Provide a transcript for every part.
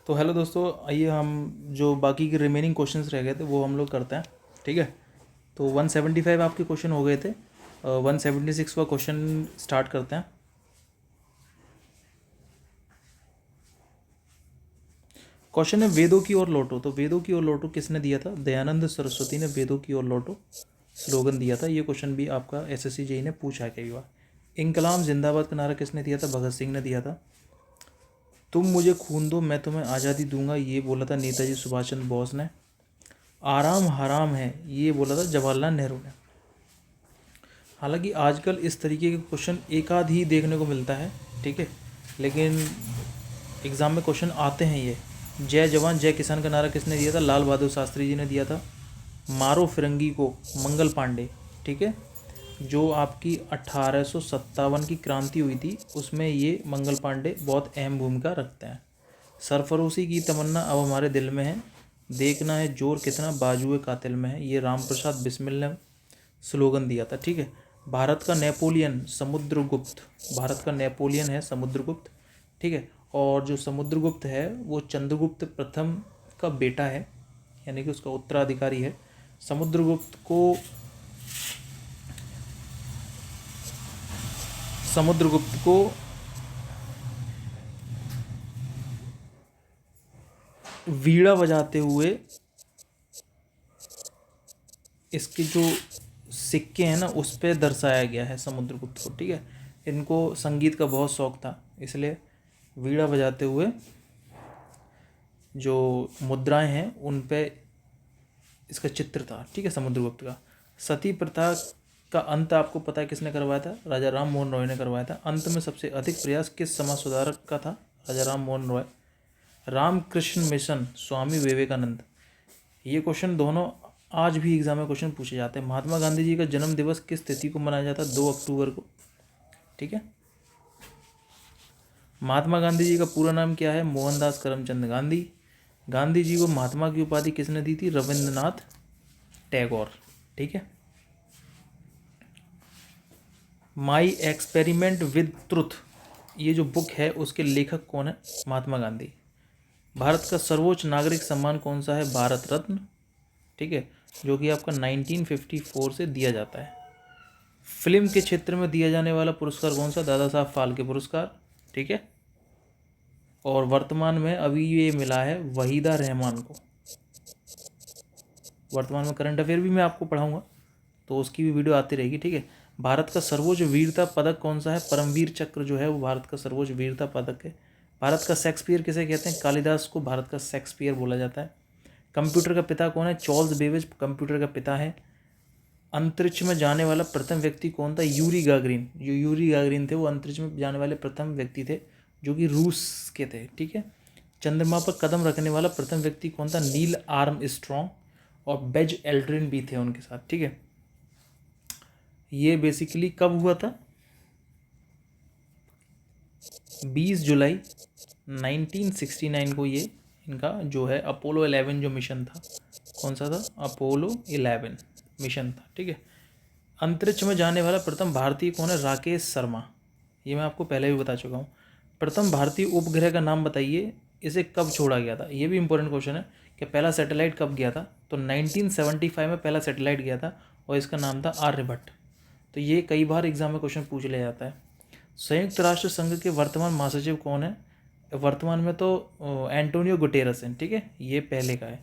तो हेलो दोस्तों, आइए हम जो बाकी के रिमेनिंग क्वेश्चंस रह गए थे वो हम लोग करते हैं। ठीक है, तो 175 आपके क्वेश्चन हो गए थे। 176 का क्वेश्चन स्टार्ट करते हैं। क्वेश्चन है वेदों की ओर लौटो। तो वेदों की ओर लौटो किसने दिया था? दयानंद सरस्वती ने वेदों की ओर लौटो स्लोगन दिया था। ये क्वेश्चन भी आपका एसएससी जेई ने पूछा है कई बार। इनकलाब जिंदाबाद का नारा किसने दिया था? भगत सिंह ने दिया था। तुम मुझे खून दो मैं तुम्हें आज़ादी दूंगा, ये बोला था नेताजी सुभाष चंद्र बोस ने। आराम हराम है, ये बोला था जवाहरलाल नेहरू ने। हालांकि आजकल इस तरीके के क्वेश्चन एक आध ही देखने को मिलता है, ठीक है, लेकिन एग्ज़ाम में क्वेश्चन आते हैं ये। जय जवान जय किसान का नारा किसने दिया था? लाल बहादुर शास्त्री जी ने दिया था। मारो फिरंगी को, मंगल पांडे। ठीक है, जो आपकी 1857 की क्रांति हुई थी उसमें ये मंगल पांडे बहुत अहम भूमिका रखते हैं। सरफरोशी की तमन्ना अब हमारे दिल में है, देखना है जोर कितना बाजुए कातिल में है, ये राम प्रसाद बिस्मिल ने स्लोगन दिया था। ठीक है, भारत का नेपोलियन समुद्रगुप्त, भारत का नेपोलियन है समुद्रगुप्त। ठीक है, और जो समुद्रगुप्त है वो चंद्रगुप्त प्रथम का बेटा है, यानी कि उसका उत्तराधिकारी है। समुद्रगुप्त को वीणा बजाते हुए इसके जो सिक्के हैं ना उस पर दर्शाया गया है समुद्रगुप्त को। ठीक है, इनको संगीत का बहुत शौक था, इसलिए वीणा बजाते हुए जो मुद्राएं हैं उन पे इसका चित्र था। ठीक है, समुद्रगुप्त का। सती प्रथा का अंत आपको पता है किसने करवाया था? राजा राम मोहन रॉय ने करवाया था। अंत में सबसे अधिक प्रयास किस समाज सुधारक का था? राजा राम मोहन रॉय। रामकृष्ण मिशन स्वामी विवेकानंद। ये क्वेश्चन दोनों आज भी एग्जाम में क्वेश्चन पूछे जाते हैं। महात्मा गांधी जी का जन्म दिवस किस तिथि को मनाया जाता है? 2 अक्टूबर को। ठीक है, महात्मा गांधी जी का पूरा नाम क्या है? मोहनदास करमचंद गांधी। गांधी जी को महात्मा की उपाधि किसने दी थी? रविंद्रनाथ टैगोर। ठीक है, माई एक्सपेरिमेंट विद ट्रुथ, ये जो बुक है उसके लेखक कौन है? महात्मा गांधी। भारत का सर्वोच्च नागरिक सम्मान कौन सा है? भारत रत्न। ठीक है, जो कि आपका 1954 से दिया जाता है। फिल्म के क्षेत्र में दिया जाने वाला पुरस्कार कौन सा? दादा साहब फाल्के पुरस्कार। ठीक है, और वर्तमान में अभी ये मिला है वहीदा रहमान को। वर्तमान में करंट अफेयर भी मैं आपको पढ़ाऊंगा, तो उसकी भी वीडियो आती रहेगी। ठीक है, भारत का सर्वोच्च वीरता पदक कौन सा है? परमवीर चक्र जो है वो भारत का सर्वोच्च वीरता पदक है। भारत का शेक्सपियर किसे कहते हैं? कालिदास को भारत का शेक्सपियर बोला जाता है। कंप्यूटर का पिता कौन है? चार्ल्स बेबेज कंप्यूटर का पिता है। अंतरिक्ष में जाने वाला प्रथम व्यक्ति कौन था? Yuri Gagarin. जो यूरी गागरिन थे वो अंतरिक्ष में जाने वाले प्रथम व्यक्ति थे, जो कि रूस के थे। ठीक है, चंद्रमा पर कदम रखने वाला प्रथम व्यक्ति कौन था? नील आर्मस्ट्रॉन्ग, और बेज एल्ड्रिन भी थे उनके साथ। ठीक है, ये बेसिकली कब हुआ था? 20 जुलाई 1969 को ये इनका जो है अपोलो 11 जो मिशन था, कौन सा था? अपोलो 11 मिशन था। ठीक है, अंतरिक्ष में जाने वाला प्रथम भारतीय कौन है? राकेश शर्मा। ये मैं आपको पहले भी बता चुका हूँ। प्रथम भारतीय उपग्रह का नाम बताइए, इसे कब छोड़ा गया था? ये भी इंपॉर्टेंट क्वेश्चन है कि पहला सैटेलाइट कब गया था? तो 1975 में पहला सैटेलाइट गया था और इसका नाम था आर्यभट्ट। तो ये कई बार एग्जाम में क्वेश्चन पूछ लिया जाता है। संयुक्त राष्ट्र संघ के वर्तमान महासचिव कौन है? वर्तमान में तो एंटोनियो गुटेरस हैं। ठीक है, ये पहले का है।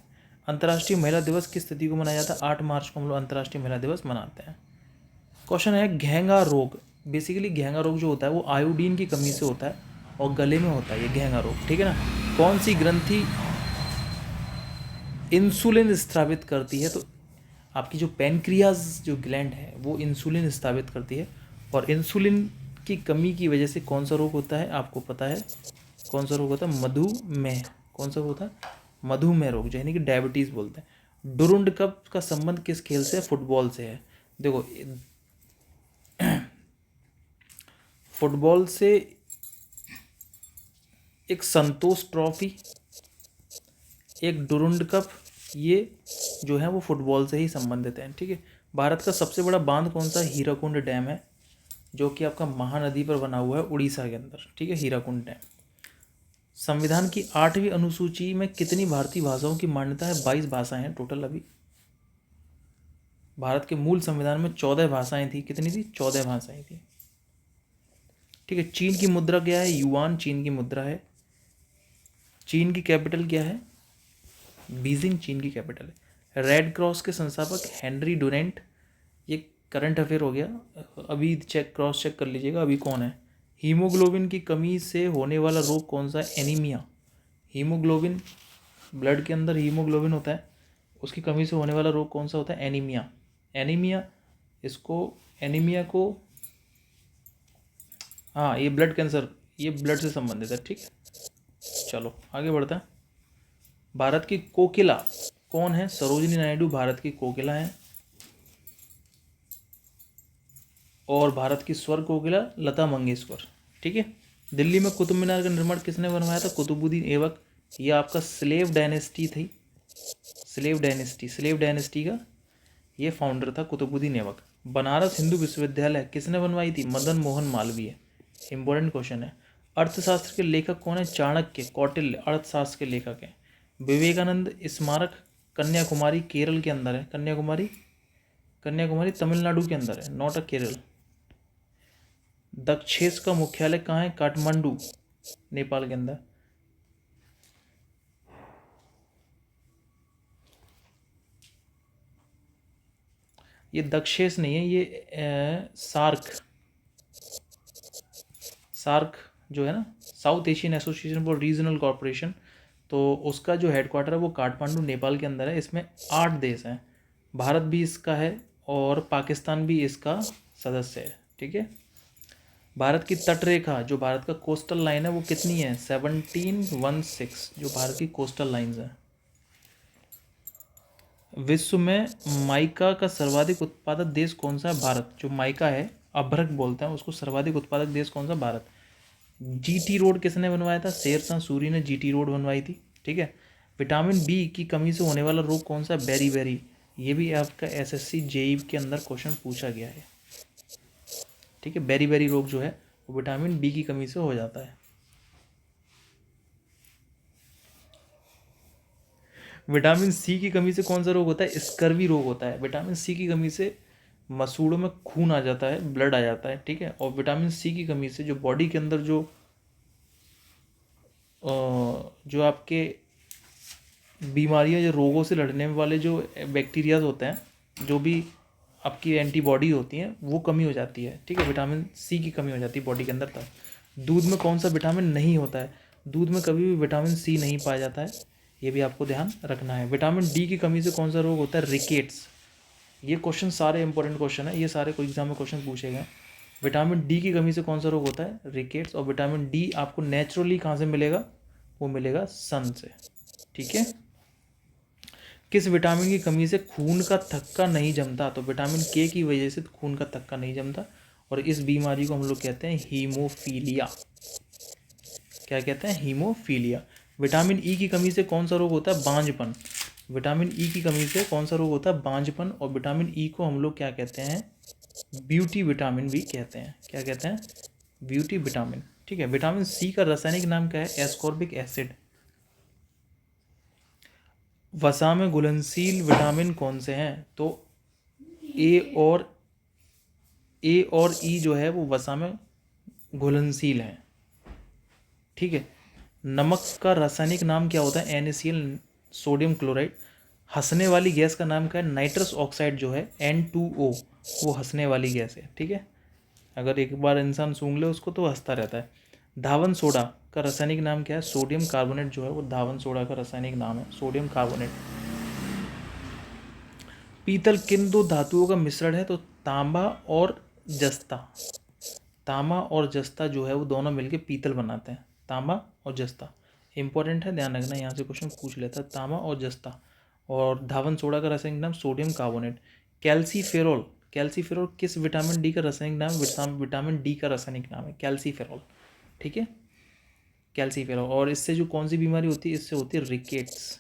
अंतर्राष्ट्रीय महिला दिवस किस तिथि को मनाया जाता है? 8 मार्च को हम लोग अंतर्राष्ट्रीय महिला दिवस मनाते हैं। क्वेश्चन है घेंगा रोग। बेसिकली घेंगा रोग जो होता है वो आयोडीन की कमी से होता है और गले में होता है ये घेंगा रोग। ठीक है ना, कौन सी ग्रंथि इंसुलिन स्रावित करती है? तो आपकी जो पैनक्रियाज जो ग्लैंड है वो इंसुलिन स्रावित करती है, और इंसुलिन की कमी की वजह से कौन सा रोग होता है? आपको पता है कौन सा रोग होता है? मधुमेह। कौन सा होता है? मधुमेह रोग, यानी कि डायबिटीज़ बोलते हैं। डुरुंड कप का संबंध किस खेल से है? फुटबॉल से है। देखो, फुटबॉल से एक संतोष ट्रॉफी, एक डुरुंड कप, ये जो है वो फुटबॉल से ही संबंधित हैं। ठीक है, भारत का सबसे बड़ा बांध कौन सा? हीराकुंड डैम है, जो कि आपका महानदी पर बना हुआ है उड़ीसा के अंदर। ठीक है, हीराकुंड डैम। संविधान की 8वीं अनुसूची में कितनी भारतीय भाषाओं की मान्यता है? 22 भाषाएं हैं टोटल। अभी भारत के मूल संविधान में 14 भाषाएं थी। कितनी थी? 14 भाषाएं थी। ठीक है। चीन की मुद्रा क्या है? युआन चीन की मुद्रा है। चीन की कैपिटल क्या है? बीजिंग चीन की कैपिटल है। रेड क्रॉस के संस्थापक हेनरी डुरेंट। ये करंट अफेयर हो गया, अभी क्रॉस चेक कर लीजिएगा अभी कौन है। हीमोग्लोबिन की कमी से होने वाला रोग कौन सा है? एनीमिया। हीमोग्लोबिन, ब्लड के अंदर हीमोग्लोबिन होता है, उसकी कमी से होने वाला रोग कौन सा होता है? एनीमिया। एनीमिया, एनीमिया को, हाँ ये ब्लड कैंसर, ये ब्लड से संबंधित है। ठीक है, चलो आगे बढ़ते हैं। भारत की कोकिला कौन है? सरोजिनी नायडू भारत की कोकिला है। और भारत की स्वर कोकिला लता मंगेशकर। ठीक है। दिल्ली में कुतुब मीनार का निर्माण किसने बनवाया था? कुतुबुद्दीन ऐबक। ये आपका स्लेव डायनेस्टी थी, स्लेव डायनेस्टी का ये फाउंडर था कुतुबुद्दीन ऐबक। बनारस हिंदू विश्वविद्यालय किसने बनवाई थी? मदन मोहन मालवीय। इंपॉर्टेंट क्वेश्चन है। अर्थशास्त्र के लेखक कौन है? चाणक्य, कौटिल्य अर्थशास्त्र के लेखक हैं। विवेकानंद स्मारक कन्याकुमारी केरल के अंदर है। कन्याकुमारी तमिलनाडु के अंदर है, नॉट अ केरल। दक्षेस का मुख्यालय कहाँ है? काठमांडू, नेपाल के अंदर। ये दक्षेस नहीं है, ये सार्क जो है ना, south Asian association for regional corporation, तो उसका जो हेडक्वार्टर है वो काठमांडू नेपाल के अंदर है। इसमें 8 देश हैं, भारत भी इसका है और पाकिस्तान भी इसका सदस्य है। ठीक है। भारत की तटरेखा, जो भारत का कोस्टल लाइन है वो कितनी है? 1716, जो भारत की कोस्टल लाइन्स है। विश्व में माइका का सर्वाधिक उत्पादक देश कौन सा है? भारत। जो माइका है, अभ्रक बोलते हैं उसको, सर्वाधिक उत्पादक देश कौन सा? भारत। जीटी रोड किसने बनवाया था? शेरशाह सूरी ने जीटी रोड बनवाई थी। ठीक है। विटामिन बी की कमी से होने वाला रोग कौन सा? बेरी। ये भी आपका एसएससी जेई के अंदर क्वेश्चन पूछा गया है। ठीक है। बेरी रोग जो है वो विटामिन बी की कमी से हो जाता है। विटामिन सी की कमी से कौन सा रोग होता है? स्कर्वी रोग होता है। विटामिन सी की कमी से मसूड़ों में खून आ जाता है, ब्लड आ जाता है। ठीक है। और विटामिन सी की कमी से जो बॉडी के अंदर जो आपके बीमारियां, जो रोगों से लड़ने वाले जो बैक्टीरियाज होते हैं, जो भी आपकी एंटीबॉडी होती हैं, वो कमी हो जाती है। ठीक है। विटामिन सी की कमी हो जाती है बॉडी के अंदर तब। दूध में कौन सा विटामिन नहीं होता है? दूध में कभी भी विटामिन सी नहीं पाया जाता है, ये भी आपको ध्यान रखना है। विटामिन डी की कमी से कौन सा रोग होता है? रिकेट्स। ये क्वेश्चन सारे इंपॉर्टेंट क्वेश्चन है, ये सारे कोई एग्जाम में क्वेश्चन पूछे गए। विटामिन डी की कमी से कौन सा रोग होता है? रिकेट्स। और विटामिन डी आपको नेचुरली कहाँ से मिलेगा? वो मिलेगा सन से। ठीक है। किस विटामिन की कमी से खून का थक्का नहीं जमता? तो विटामिन के की वजह से खून का थक्का नहीं जमता, और इस बीमारी को हम लोग कहते हैं हीमोफीलिया। क्या कहते हैं? हीमोफीलिया। विटामिन ई की कमी से कौन सा रोग होता है? बांझपन। विटामिन ई की कमी से कौन सा रोग होता है? बांझपन। और विटामिन ई को हम लोग क्या कहते हैं? ब्यूटी विटामिन भी कहते हैं। क्या कहते हैं? Beauty vitamin. ठीक है। विटामिन सी का रासायनिक नाम क्या है? Ascorbic acid. वसा में घुलनशील विटामिन कौन से हैं? तो ए और ई जो है वो वसा में घुलनशील हैं। ठीक है। नमक का रासायनिक नाम क्या होता है? NaCl, sodium chloride. हंसने वाली गैस का नाम क्या है? नाइट्रस ऑक्साइड जो है N2O, वो हंसने वाली गैस है। ठीक है। अगर एक बार इंसान सूंघ ले उसको तो हंसता रहता है। धावन सोडा का रासायनिक नाम क्या है? सोडियम कार्बोनेट जो है वो धावन सोडा का रासायनिक नाम है, सोडियम कार्बोनेट। पीतल किन दो धातुओं का मिश्रण है? तो तांबा और जस्ता। तांबा और जस्ता जो है वो दोनों मिलके पीतल बनाते हैं, तांबा और जस्ता। इंपॉर्टेंट है, ध्यान रखना, यहाँ से क्वेश्चन पूछ लेता है। तांबा और जस्ता। और धावन सोडा का रासायनिक नाम सोडियम कार्बोनेट। कैल्सीफेरोल किस विटामिन डी का रासायनिक नाम? विटामिन डी का रासायनिक नाम है कैल्सीफेरोल। ठीक है। कैल्सीफेरोल। और इससे जो कौन सी बीमारी होती है? इससे होती है रिकेट्स।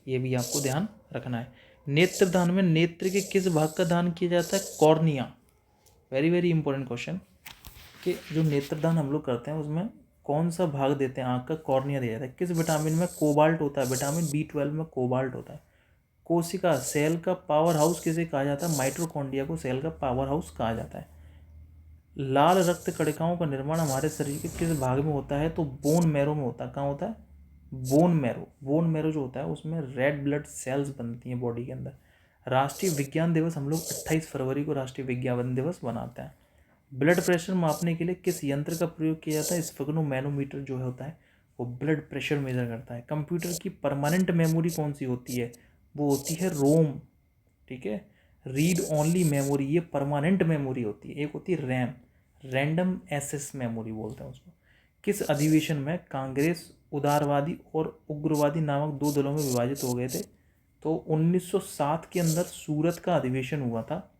ये भी आपको ध्यान रखना है। नेत्रदान में नेत्र के किस भाग का दान किया जाता है? कॉर्निया। वेरी इंपॉर्टेंट क्वेश्चन, कि जो नेत्रदान हम लोग करते हैं उसमें कौन सा भाग देते हैं आँख का? कॉर्निया दिया जाता है। किस विटामिन में कोबाल्ट होता है? विटामिन B12 में कोबाल्ट होता है। कोशिका सेल का पावर हाउस किसे कहा जाता है? माइटोकॉन्ड्रिया को सेल का पावर हाउस कहा जाता है। लाल रक्त कणिकाओं का निर्माण हमारे शरीर के किस भाग में होता है? तो बोन मैरो में होता है। कहाँ होता है? Bone marrow. बोन मैरो जो होता है उसमें रेड ब्लड सेल्स बनती हैं बॉडी के अंदर। राष्ट्रीय विज्ञान दिवस हम लोग 28 फरवरी को राष्ट्रीय विज्ञान दिवस मनाते हैं। ब्लड प्रेशर मापने के लिए किस यंत्र का प्रयोग किया जाता है? स्फेग्नोमैनोमीटर जो होता है वो ब्लड प्रेशर मेजर करता है। कंप्यूटर की परमानेंट मेमोरी कौन सी होती है? वो होती है रोम। ठीक है, रीड ओनली मेमोरी ये परमानेंट मेमोरी होती है। एक होती है रैम, रैंडम एक्सेस मेमोरी बोलते हैं उसको। किस अधिवेशन में कांग्रेस उदारवादी और उग्रवादी नामक दो दलों में विभाजित हो गए थे? तो 1907 के अंदर सूरत का अधिवेशन हुआ था,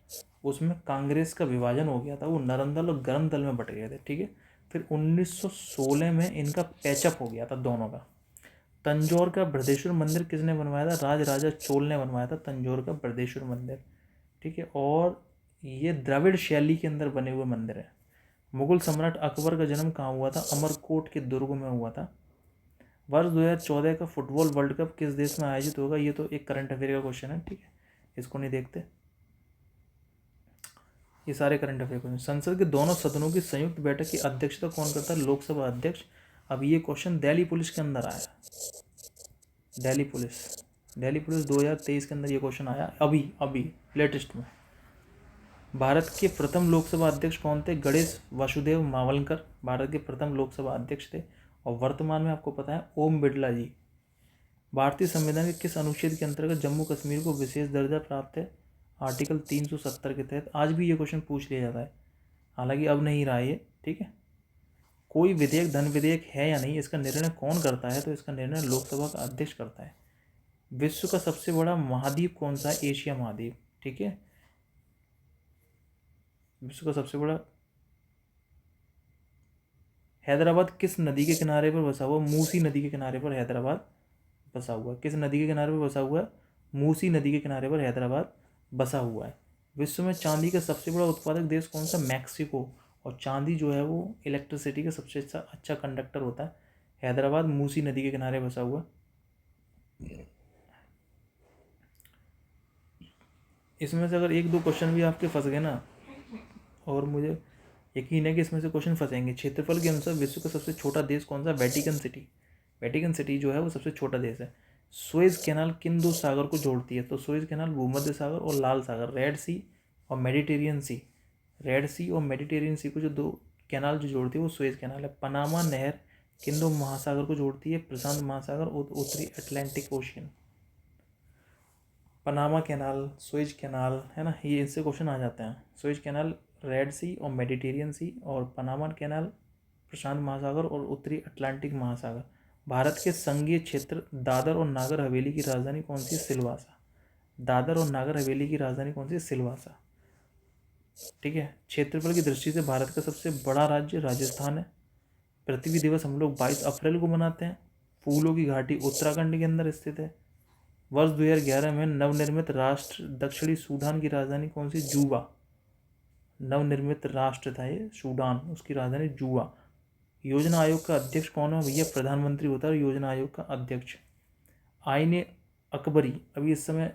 उसमें कांग्रेस का विभाजन हो गया था, वो नरम दल और गरम दल में बट गए थे। ठीक है, फिर 1916 में इनका पैचअप हो गया था दोनों का। तंजौर का बृहदेश्वर मंदिर किसने बनवाया था? राजा चोल ने बनवाया था तंजौर का बृहदेश्वर मंदिर। ठीक है, और ये द्रविड़ शैली के अंदर बने हुए मंदिर है। मुगल सम्राट अकबर का जन्म कहाँ हुआ था? अमरकोट के दुर्ग में हुआ था। वर्ष 2014 का फुटबॉल वर्ल्ड कप किस देश में आयोजित होगा? ये तो एक करंट अफेयर का क्वेश्चन है। ठीक है, इसको नहीं देखते, ये सारे करंट अफेयर क्वेश्चन। संसद के दोनों सदनों की संयुक्त बैठक की अध्यक्षता कौन करता है? लोकसभा अध्यक्ष। अब ये क्वेश्चन दिल्ली पुलिस के अंदर आया। दिल्ली पुलिस 2023 के अंदर ये क्वेश्चन आया, अभी लेटेस्ट में। भारत के प्रथम लोकसभा अध्यक्ष कौन थे? गणेश वासुदेव मावलकर भारत के प्रथम लोकसभा अध्यक्ष थे। और वर्तमान में आपको पता है ओम बिरला जी। भारतीय संविधान के किस अनुच्छेद के अंतर्गत जम्मू कश्मीर को विशेष दर्जा प्राप्त है? आर्टिकल 370 के तहत। आज भी ये क्वेश्चन पूछ लिया जाता है, हालांकि अब नहीं रहा ये। ठीक है, कोई विधेयक धन विधेयक है या नहीं, इसका निर्णय कौन करता है? तो इसका निर्णय लोकसभा का अध्यक्ष करता है। विश्व का सबसे बड़ा महाद्वीप कौन सा है? एशिया महाद्वीप। ठीक है, विश्व का सबसे बड़ा। हैदराबाद किस नदी के किनारे पर बसा हुआ? मूसी नदी के किनारे पर हैदराबाद बसा हुआ है। किस नदी के किनारे पर बसा हुआ है? मूसी नदी के किनारे पर हैदराबाद बसा हुआ है। विश्व में चांदी का सबसे बड़ा उत्पादक देश कौन सा? मैक्सिको। और चांदी जो है वो इलेक्ट्रिसिटी का सबसे अच्छा कंडक्टर होता है। हैदराबाद मूसी नदी के किनारे बसा हुआ। इसमें से अगर एक दो क्वेश्चन भी आपके फंस गए ना, और मुझे यकीन है कि इसमें से क्वेश्चन फंसेंगे। क्षेत्रफल के अनुसार विश्व का सबसे छोटा देश कौन सा? Vatican city. वेटिकन सिटी जो है वो सबसे छोटा देश है। सुएज कैनाल किन दो सागर को जोड़ती है? तो सुएज कैनाल भूमध्य सागर और लाल सागर, रेड सी और मेडिटेरियन सी। रेड सी और मेडिटेरियन सी को जो दो कैनाल जो जोड़ती है वो सुएज कैनाल है। पनामा नहर किन दो महासागर को जोड़ती है? प्रशांत महासागर और उत्तरी Atlantic ocean. Panama canal, Suez canal, है ना, ये इससे क्वेश्चन आ जाते हैं। सुएज कैनाल रेड सी और मेडिटेरियन सी, और पनामा कैनाल प्रशांत महासागर और उत्तरी अटलांटिक महासागर। भारत के संघीय क्षेत्र दादर और नागर हवेली की राजधानी कौन सी? सिलवासा। दादर और नागर हवेली की राजधानी कौन सी? सिलवासा। ठीक है, क्षेत्रफल की दृष्टि से भारत का सबसे बड़ा राज्य राजस्थान है। पृथ्वी दिवस हम लोग 22 अप्रैल को मनाते हैं। फूलों की घाटी उत्तराखंड के अंदर स्थित है। वर्ष 2011 में नवनिर्मित राष्ट्र दक्षिणी सूडान की राजधानी कौन सी? जूबा। नवनिर्मित राष्ट्र था ये सूडान, उसकी राजधानी जूबा। योजना आयोग का अध्यक्ष कौन है भैया? प्रधानमंत्री होता है योजना आयोग का अध्यक्ष। आईने अकबरी, अभी इस समय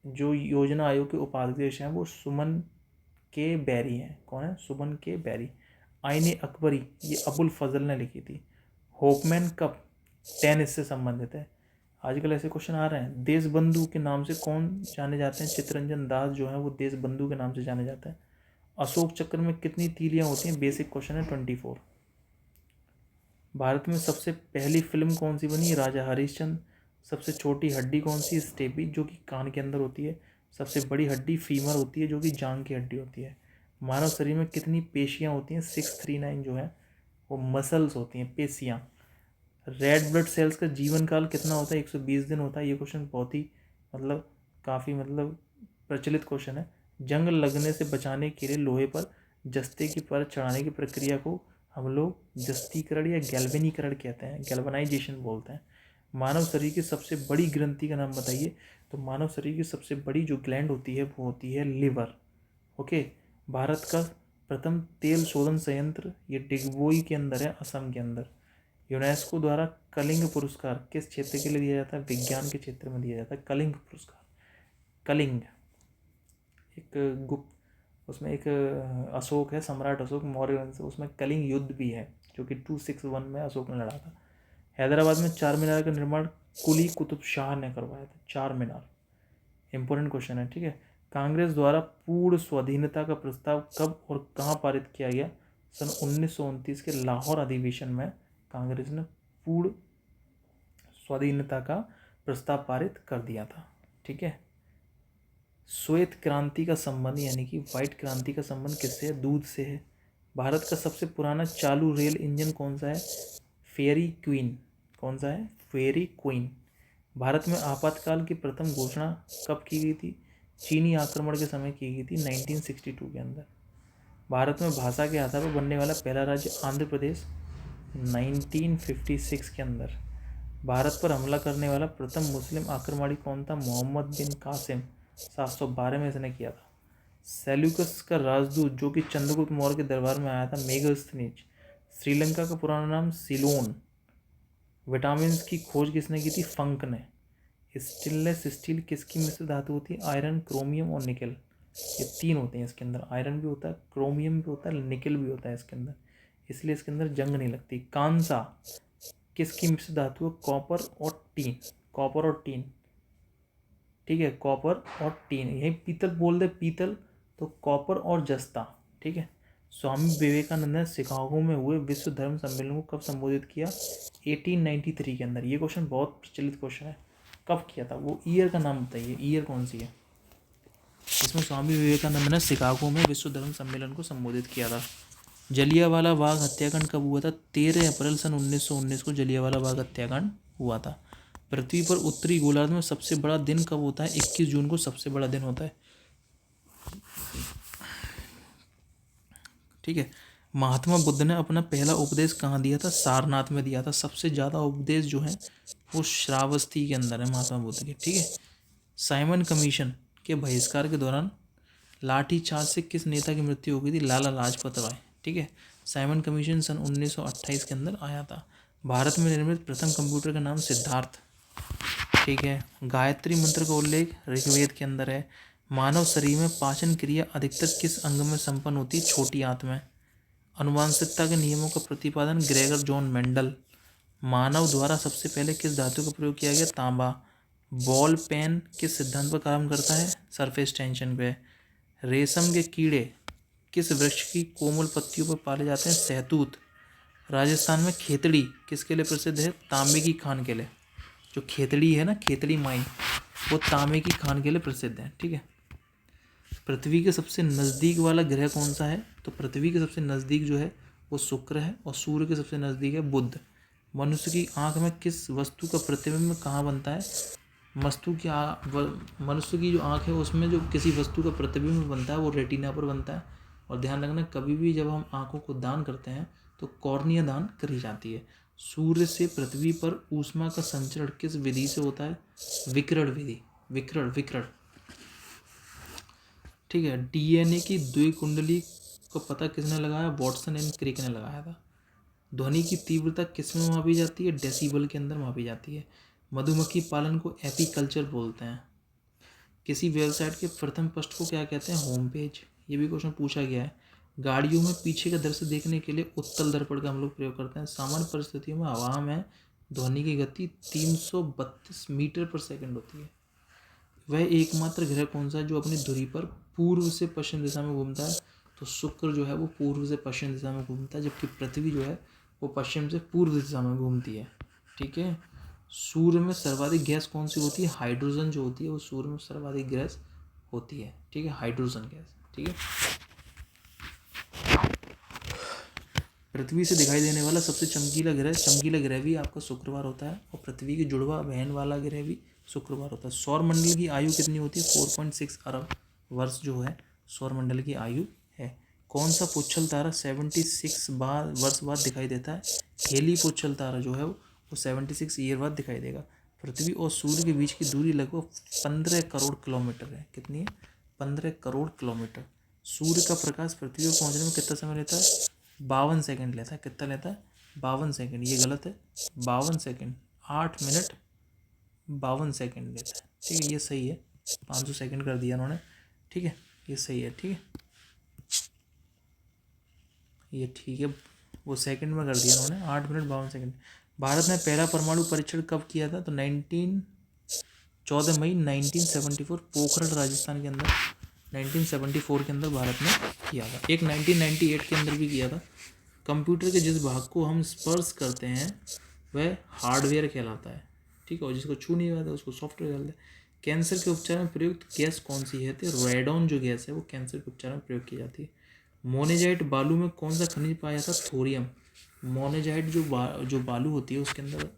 जो योजना आयोग के उपाध्यक्ष हैं वो सुमन के बैरी हैं। कौन है? सुमन के बैरी। आईने अकबरी ये अबुल फजल ने लिखी थी। होपमैन कप टेनिस से संबंधित है। आजकल ऐसे क्वेश्चन आ रहे हैं। देश बंधु के नाम से कौन जाने जाते हैं? चित्तरंजन दास जो है वो देश बंधु के नाम से जाने जाते हैं। अशोक चक्र में कितनी तीलियां होती हैं? बेसिक क्वेश्चन है, 24। भारत में सबसे पहली फिल्म कौन सी बनी? राजा हरिश्चंद्र। सबसे छोटी हड्डी कौन सी? स्टेपी, जो कि कान के अंदर होती है। सबसे बड़ी हड्डी फीमर होती है, जो कि जांग की हड्डी होती है। मानव शरीर में कितनी पेशियां होती हैं? 639 जो है वो मसल्स होती हैं, पेशियां। रेड ब्लड सेल्स का जीवन काल कितना होता है? 120 दिन होता है। ये क्वेश्चन बहुत ही काफ़ी प्रचलित क्वेश्चन है। जंग लगने से बचाने के लिए लोहे पर जस्ते की परत चढ़ाने की प्रक्रिया को हम लोग जस्तीकरण या गैल्वेनीकरण कहते हैं, गैल्वनाइजेशन बोलते हैं। मानव शरीर की सबसे बड़ी ग्रंथि का नाम बताइए। तो मानव शरीर की सबसे बड़ी जो ग्लैंड होती है वो होती है लिवर। ओके, भारत का प्रथम तेल शोधन संयंत्र ये डिगबोई के अंदर है, असम के अंदर। यूनेस्को द्वारा कलिंग पुरस्कार किस क्षेत्र के लिए दिया जाता है? विज्ञान के क्षेत्र में दिया जाता है कलिंग पुरस्कार। कलिंग एक गुप्त, उसमें एक अशोक है, सम्राट अशोक मौर्य वंश, उसमें कलिंग युद्ध भी है जो कि 261 में अशोक ने लड़ा था। हैदराबाद में चार मीनार का निर्माण कुली कुतुब शाह ने करवाया था। चार मीनार इंपॉर्टेंट क्वेश्चन है, ठीक है। कांग्रेस द्वारा पूर्ण स्वाधीनता का प्रस्ताव कब और कहाँ पारित किया गया? सन 1929 के लाहौर अधिवेशन में कांग्रेस ने पूर्ण स्वाधीनता का प्रस्ताव पारित कर दिया था, ठीक है। श्वेत क्रांति का संबंध यानी कि व्हाइट क्रांति का संबंध किससे है? दूध से है। भारत का सबसे पुराना चालू रेल इंजन कौन सा है? Fairy queen. कौन सा है? Fairy queen. भारत में आपातकाल की प्रथम घोषणा कब की गई थी? चीनी आक्रमण के समय की गई थी 1962 के अंदर। भारत में भाषा के आधार पर बनने वाला पहला राज्य आंध्र प्रदेश 1956 के अंदर। भारत पर हमला करने वाला प्रथम मुस्लिम आक्रमणी कौन था? मोहम्मद बिन कासिम 712 में इसने किया था। सेल्यूकस का राजदूत जो कि चंद्रगुप्त मौर्य के दरबार में आया था, मेगास्थनीज। श्रीलंका का पुराना नाम सिलोन। विटामिन की खोज किसने की थी? फंक ने। स्टेनलेस स्टील किसकी मिश्र धातु होती है? आयरन, क्रोमियम और निकल। ये तीन होते हैं इसके अंदर, आयरन भी होता है, क्रोमियम भी होता है, निकल भी होता है इसके अंदर, इसलिए इसके अंदर जंग नहीं लगती। कांसा किसकी मिश्र धातु है? कॉपर और टीन। कॉपर और टीन, ठीक है, कॉपर और टीन। यही पीतल बोल दे, पीतल तो कॉपर और जस्ता, ठीक है। स्वामी विवेकानंद ने शिकागो में हुए विश्व धर्म सम्मेलन को कब संबोधित किया? 1893 के अंदर। ये क्वेश्चन बहुत प्रचलित क्वेश्चन है, कब किया था? वो ईयर का नाम बताइए, ईयर कौन सी है इसमें स्वामी विवेकानंद ने शिकागो में विश्व धर्म सम्मेलन को संबोधित किया था। जलियांवाला बाग हत्याकांड कब हुआ था? 13 अप्रैल सन 1919 को जलियांवाला बाग हत्याकांड हुआ था। पृथ्वी पर उत्तरी गोलार्ध में सबसे बड़ा दिन कब होता है? 21 जून को सबसे बड़ा दिन होता है, ठीक है। महात्मा बुद्ध ने अपना पहला उपदेश कहाँ दिया था? सारनाथ में दिया था। सबसे ज़्यादा उपदेश जो है वो श्रावस्ती के अंदर है महात्मा बुद्ध के, ठीक है। साइमन कमीशन के बहिष्कार के दौरान लाठीचार्ज से किस नेता की मृत्यु हो गई थी? लाला लाजपत राय, ठीक है। साइमन कमीशन सन 1928 के अंदर आया था। भारत में निर्मित प्रथम कंप्यूटर का नाम सिद्धार्थ, ठीक है। गायत्री मंत्र का उल्लेख ऋग्वेद के अंदर है। मानव शरीर में पाचन क्रिया अधिकतर किस अंग में संपन्न होती है? छोटी आंत में। अनुवांशिकता के नियमों का प्रतिपादन ग्रेगर जॉन मेंडल। मानव द्वारा सबसे पहले किस धातु का प्रयोग किया गया? तांबा। बॉल पेन किस सिद्धांत पर काम करता है? सरफेस टेंशन पे। रेशम के कीड़े किस वृक्ष की कोमल पत्तियों पर पाले जाते हैं? सहतूत। राजस्थान में खेतड़ी किसके लिए प्रसिद्ध है? तांबे की खान के लिए। जो खेतड़ी है ना, खेतड़ी माइन, वो तांबे की खान के लिए प्रसिद्ध है, ठीक है। पृथ्वी के सबसे नज़दीक वाला ग्रह कौन सा है? तो पृथ्वी के सबसे नज़दीक जो है वो शुक्र है और सूर्य के सबसे नज़दीक है बुध। मनुष्य की आंख में किस वस्तु का प्रतिबिंब कहाँ बनता है? मनुष्य की जो आंख है उसमें जो किसी वस्तु का प्रतिबिंब बनता है वो रेटिना पर बनता है। और ध्यान रखना, कभी भी जब हम आंखों को दान करते हैं तो कॉर्निया दान करी जाती है। सूर्य से पृथ्वी पर ऊष्मा का संचरण किस विधि से होता है? विकिरण विधि, विकिरण, ठीक है। डीएनए की द्विकुंडली को पता किसने लगाया? वॉटसन एंड क्रिक ने लगाया था। ध्वनि की तीव्रता किस में मापी जाती है? डेसिबल के अंदर मापी जाती है। मधुमक्खी पालन को एपीकल्चर बोलते हैं। किसी वेबसाइट के प्रथम पृष्ठ को क्या कहते हैं? Home page. ये भी क्वेश्चन पूछा गया है। गाड़ियों में पीछे का दृश्य देखने के लिए उत्तल दर्पण का हम लोग प्रयोग करते हैं। सामान्य परिस्थितियों में हवा में ध्वनि की गति 332 मीटर पर सेकंड होती है। वह एकमात्र ग्रह कौन सा है जो अपनी धुरी पर पूर्व से पश्चिम दिशा में घूमता है? तो शुक्र जो है वो पूर्व से पश्चिम दिशा में घूमता है, जबकि पृथ्वी जो है वो पश्चिम से पूर्व दिशा में घूमती है, ठीक है। सूर्य में सर्वाधिक गैस कौन सी होती है? हाइड्रोजन जो होती है वो सूर्य में सर्वाधिक गैस होती है, ठीक है, हाइड्रोजन गैस, ठीक है। पृथ्वी से दिखाई देने वाला सबसे चमकीला ग्रह भी आपका शुक्रवार होता है और पृथ्वी की जुड़वा बहन वाला ग्रह भी शुक्रवार होता है। सौर मंडल की आयु कितनी होती है? 4.6 अरब वर्ष जो है सौर मंडल की आयु है। कौन सा पुच्छल तारा 76 वर्ष बाद दिखाई देता है? हेली पुच्छल तारा जो है वो 76 ईयर बाद दिखाई देगा। पृथ्वी और सूर्य के बीच की दूरी लगभग 15 करोड़ किलोमीटर है। कितनी है? 15 करोड़ किलोमीटर। सूर्य का प्रकाश पृथ्वी पर पहुंचने में कितना समय लेता है? 52 सेकंड लेता है। कितना लेता है? 52 सेकंड। ये गलत है। 52 सेकंड, 8 मिनट 52 सेकंड लेता है। ठीक है, ये सही है। 500 सेकंड कर दिया उन्होंने। ठीक है, ये सही है। ठीक है, ये ठीक है, वो सेकंड में कर दिया उन्होंने। 8 मिनट 52 सेकंड। भारत ने पहला परमाणु परीक्षण कब किया था? तो 14 मई 1974 पोखरण राजस्थान के अंदर 1974 के अंदर भारत ने किया था। एक 1998 के अंदर भी किया था। कंप्यूटर के जिस भाग को हम स्पर्श करते हैं वह हार्डवेयर कहलाता है। ठीक है, और जिसको छू नहीं पाता उसको सॉफ्टवेयर कहलाता है। कैंसर के उपचार में प्रयुक्त गैस कौन सी है? तो रेडॉन जो गैस है वो कैंसर के उपचार में प्रयोग की जाती है। मोनेजाइट बालू में कौन सा खनिज पाया जाता है? थोरियम। मोनेजाइट जो बालू होती है उसके अंदर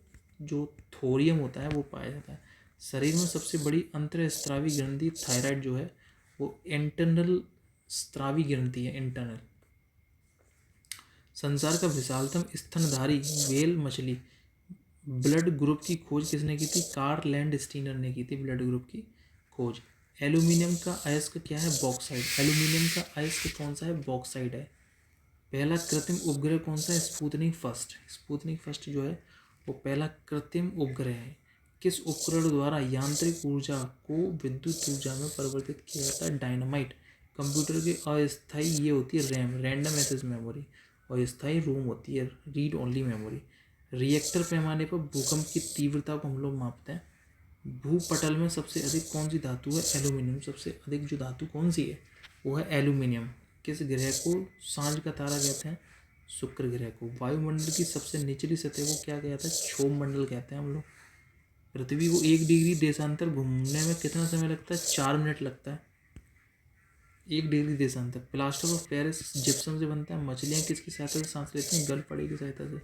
जो थोरियम होता है वो पाया जाता है। शरीर में सबसे बड़ी अंतःस्रावी ग्रंथि थायराइड जो है वो इंटरनल स्रावी ग्रंथि है, इंटरनल। संसार का विशालतम स्तनधारी व्हेल मछली ब्लड ग्रुप की खोज किसने की थी? कार्ल लैंडस्टीनर ने की थी ब्लड ग्रुप की खोज। एल्यूमिनियम का अयस्क क्या है? बॉक्साइड। एल्यूमिनियम का अयस्क कौन सा है? बॉक्साइड है। पहला कृत्रिम उपग्रह कौन सा है? Sputnik first. स्पुतनिक फर्स्ट जो है वो पहला कृत्रिम उपग्रह है। किस उपकरण द्वारा यांत्रिक ऊर्जा को विद्युत ऊर्जा में परिवर्तित किया जाता है? डायनामाइट। कंप्यूटर की अस्थायी ये होती है रैम, रैंडम एक्सेस मेमोरी, और स्थायी रोम होती है रीड ओनली मेमोरी। रिएक्टर पैमाने पर भूकंप की तीव्रता को हम लोग मापते हैं। भूपटल में सबसे अधिक कौन सी धातु है? एल्यूमिनियम। सबसे अधिक जो धातु कौन सी है वो है एल्यूमिनियम। किस ग्रह को सांझ का तारा कहते हैं? शुक्र ग्रह को। वायुमंडल की सबसे निचली सतह को क्या कहते हैं? क्षोभ मंडल कहते हैं हम लोग। पृथ्वी को 1 डिग्री देशांतर घूमने में कितना समय लगता है? 4 मिनट लगता है। 1 डिग्री देशांतर। प्लास्टर ऑफ पेरिस जिप्सम से बनता है। मछलियाँ किसकी सहायता से सांस लेती हैं? गलफड़ी की सहायता से।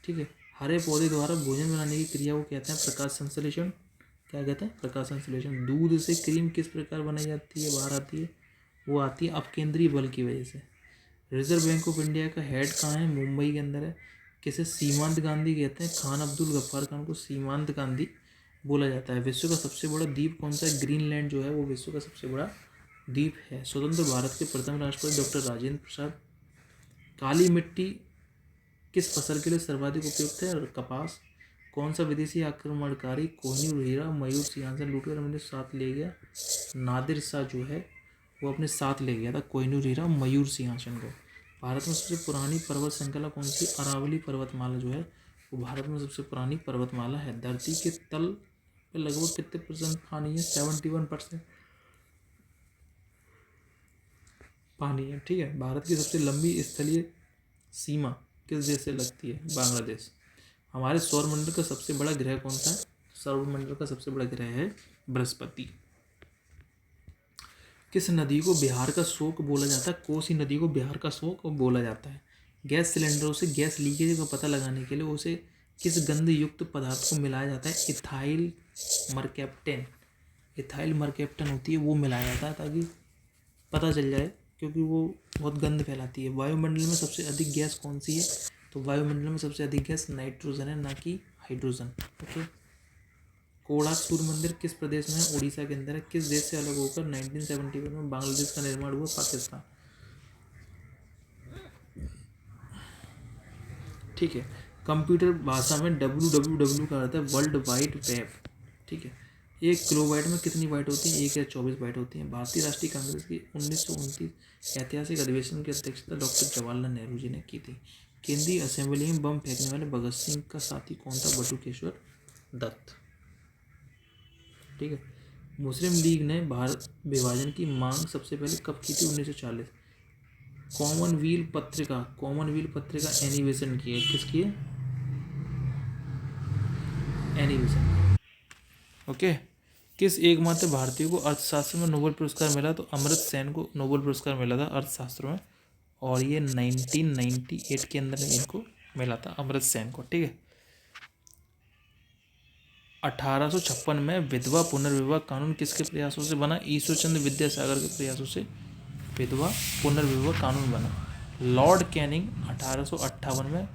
ठीक है, हरे पौधे द्वारा भोजन बनाने की क्रिया को कहते हैं प्रकाश संश्लेषण। क्या कहते हैं? प्रकाश संश्लेषण। दूध से क्रीम किस प्रकार बनाई जाती है, बाहर आती है? वो आती है अपकेंद्रीय बल की वजह से। रिजर्व बैंक ऑफ इंडिया का हेड कहाँ है? मुंबई के अंदर है। किसे सीमांत गांधी कहते हैं? खान अब्दुल गफ्फार खान को सीमांत गांधी बोला जाता है। विश्व का सबसे बड़ा द्वीप कौन सा है? ग्रीनलैंड जो है वो विश्व का सबसे बड़ा द्वीप है। स्वतंत्र भारत के प्रथम राष्ट्रपति डॉक्टर राजेंद्र प्रसाद। काली मिट्टी किस फसल के लिए सर्वाधिक उपयुक्त है? कपास। कौन सा विदेशी आक्रमणकारी कोहिनूर हीरा मयूर सिंहासन लूटकर अपने साथ ले गया? नादिर शाह जो है वो अपने साथ ले गया था कोहिनूर हीरा मयूर सिंहासन को। भारत में सबसे पुरानी पर्वत श्रृंखला कौन सी? अरावली पर्वतमाला जो है वो भारत में सबसे पुरानी पर्वतमाला है। धरती के तल पे लगभग कितने % पानी है? 71% पानी है। ठीक है, भारत की सबसे लंबी स्थलीय सीमा किस देश से लगती है? बांग्लादेश। हमारे सौरमंडल का सबसे बड़ा ग्रह कौन सा है? सौरमंडल का सबसे बड़ा ग्रह है बृहस्पति। किस नदी को बिहार का शोक बोला जाता है? कोसी नदी को बिहार का शोक बोला जाता है। गैस सिलेंडरों से गैस लीकेज का पता लगाने के लिए उसे किस गंध युक्त पदार्थ को मिलाया जाता है? इथाइल मरकैप्टेन। इथाइल मरकैप्टेन होती है वो मिलाया जाता है ताकि पता चल जाए, क्योंकि वो बहुत गंध फैलाती है। वायुमंडल में सबसे अधिक गैस कौन सी है? तो वायुमंडल में सबसे अधिक गैस नाइट्रोजन है, ना कि हाइड्रोजन। ओके। कोणार्क सूर्य मंदिर किस प्रदेश में है? उड़ीसा के अंदर है। किस देश से अलग होकर 1971 में बांग्लादेश का निर्माण हुआ? पाकिस्तान। ठीक है, कंप्यूटर भाषा में www का अर्थ है वर्ल्ड वाइड वेब। ठीक है, 1 किलोबाइट में कितनी बाइट होती है? 1 या 24 बाइट होती हैं। भारतीय राष्ट्रीय कांग्रेस की 1929 ऐतिहासिक अधिवेशन की अध्यक्षता डॉक्टर जवाहरलाल नेहरू जी ने की थी। केंद्रीय असेंबली में बम फेंकने वाले भगत सिंह का साथी कौन था? बटुकेश्वर दत्त। ठीक है, मुस्लिम लीग ने भारत विभाजन की मांग सबसे पहले कब की थी? 1940। कॉमनवेल्थ पत्रिका एनिवेशन की है। किसकी है? एनिवेशन। ओके। किस एकमात्र भारतीय को अर्थशास्त्र में नोबेल पुरस्कार मिला? तो अमर्त्य सेन को नोबेल पुरस्कार मिला था अर्थशास्त्र में, और ये 1998 के अंदर इनको मिला था अमर्त्य सेन को। ठीक है, 1856 में विधवा पुनर्विवाह कानून किसके प्रयासों से बना? ईश्वरचंद्र विद्यासागर के प्रयासों से विधवा पुनर्विवाह कानून बना। लॉर्ड कैनिंग 1858 में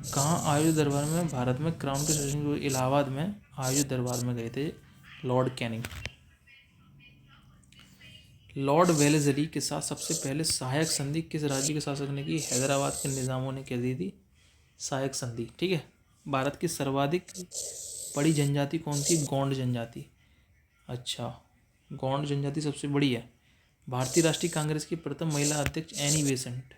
कहाँ आयोजित दरबार में भारत में क्राउन के सेशन को इलाहाबाद में आयोजित दरबार में गए थे लॉर्ड कैनिंग। लॉर्ड वेलेस्ली के साथ सबसे पहले सहायक संधि किस राज्य के शासक ने की? हैदराबाद के निज़ामों ने कर दी थी सहायक संधि। ठीक है। भारत की सर्वाधिक बड़ी जनजाति कौन सी? गौंड जनजाति। अच्छा, गौंड जनजाति सबसे बड़ी है। भारतीय राष्ट्रीय कांग्रेस की प्रथम महिला अध्यक्ष एनी बेसेंट।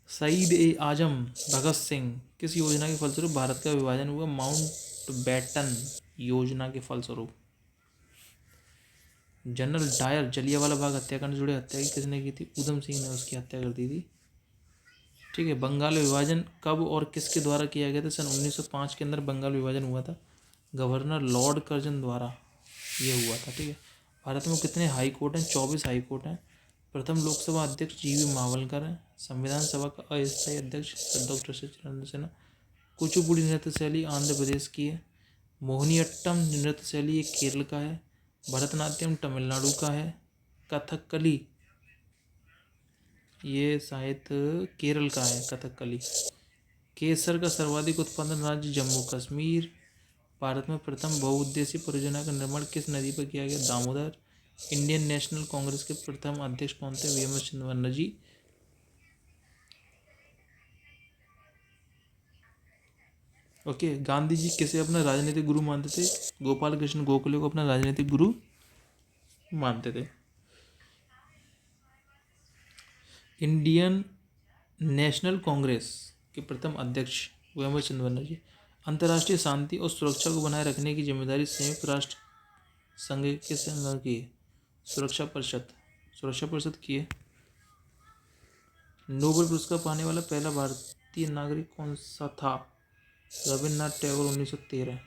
शहीद ए आजम भगत सिंह किस योजना के फलस्वरूप भारत का विभाजन हुआ? माउंटबेटन योजना के फलस्वरूप। जनरल डायर जलियांवाला बाग हत्याकांड से जुड़े हत्या की किसने की थी? उधम सिंह ने उसकी हत्या कर दी थी। ठीक है। बंगाल विभाजन कब और किसके द्वारा किया गया था? सन 1905 के अंदर बंगाल विभाजन हुआ था, गवर्नर लॉर्ड कर्जन द्वारा ये हुआ था। ठीक है। भारत में कितने हाई कोर्ट हैं? 24 हाई कोर्ट हैं। प्रथम लोकसभा अध्यक्ष जीवी मावलकर हैं। संविधान सभा का अस्थायी अध्यक्ष डॉक्टर सचिदानंद सिन्हा। कुचिपुड़ी नृत्य शैली आंध्र प्रदेश की है। मोहिनीअट्टम नृत्य शैली ये केरल का है। भरतनाट्यम तमिलनाडु का है। कथकली ये शायद केरल का है कथकली। केसर का सर्वाधिक उत्पादन राज्य जम्मू कश्मीर। भारत में प्रथम बहुउद्देशीय परियोजना का निर्माण किस नदी पर किया गया? दामोदर। इंडियन नेशनल कांग्रेस के प्रथम अध्यक्ष कौन थे? वीएम चंद्रवर्ण जी। ओके। गांधी जी किसे अपना राजनीतिक गुरु मानते थे? गोपाल कृष्ण गोखले को अपना राजनीतिक गुरु मानते थे। इंडियन नेशनल कांग्रेस के प्रथम अध्यक्ष वीएम चंद्रवर्ण जी। अंतर्राष्ट्रीय शांति और सुरक्षा को बनाए रखने की जिम्मेदारी संयुक्त राष्ट्र संघ के संघ की है? सुरक्षा परिषद। सुरक्षा परिषद की है। नोबेल पुरस्कार पाने वाला पहला भारतीय नागरिक कौन सा था? रविन्द्रनाथ टैगोर 1913।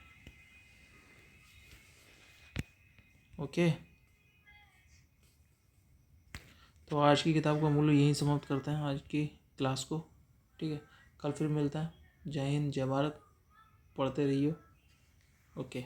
ओके। तो आज की किताब का मूल्य यहीं समाप्त करते हैं आज की क्लास को। ठीक है। कल फिर मिलता है। जय हिंद, जय भारत। पढ़ते रहिए। ओके।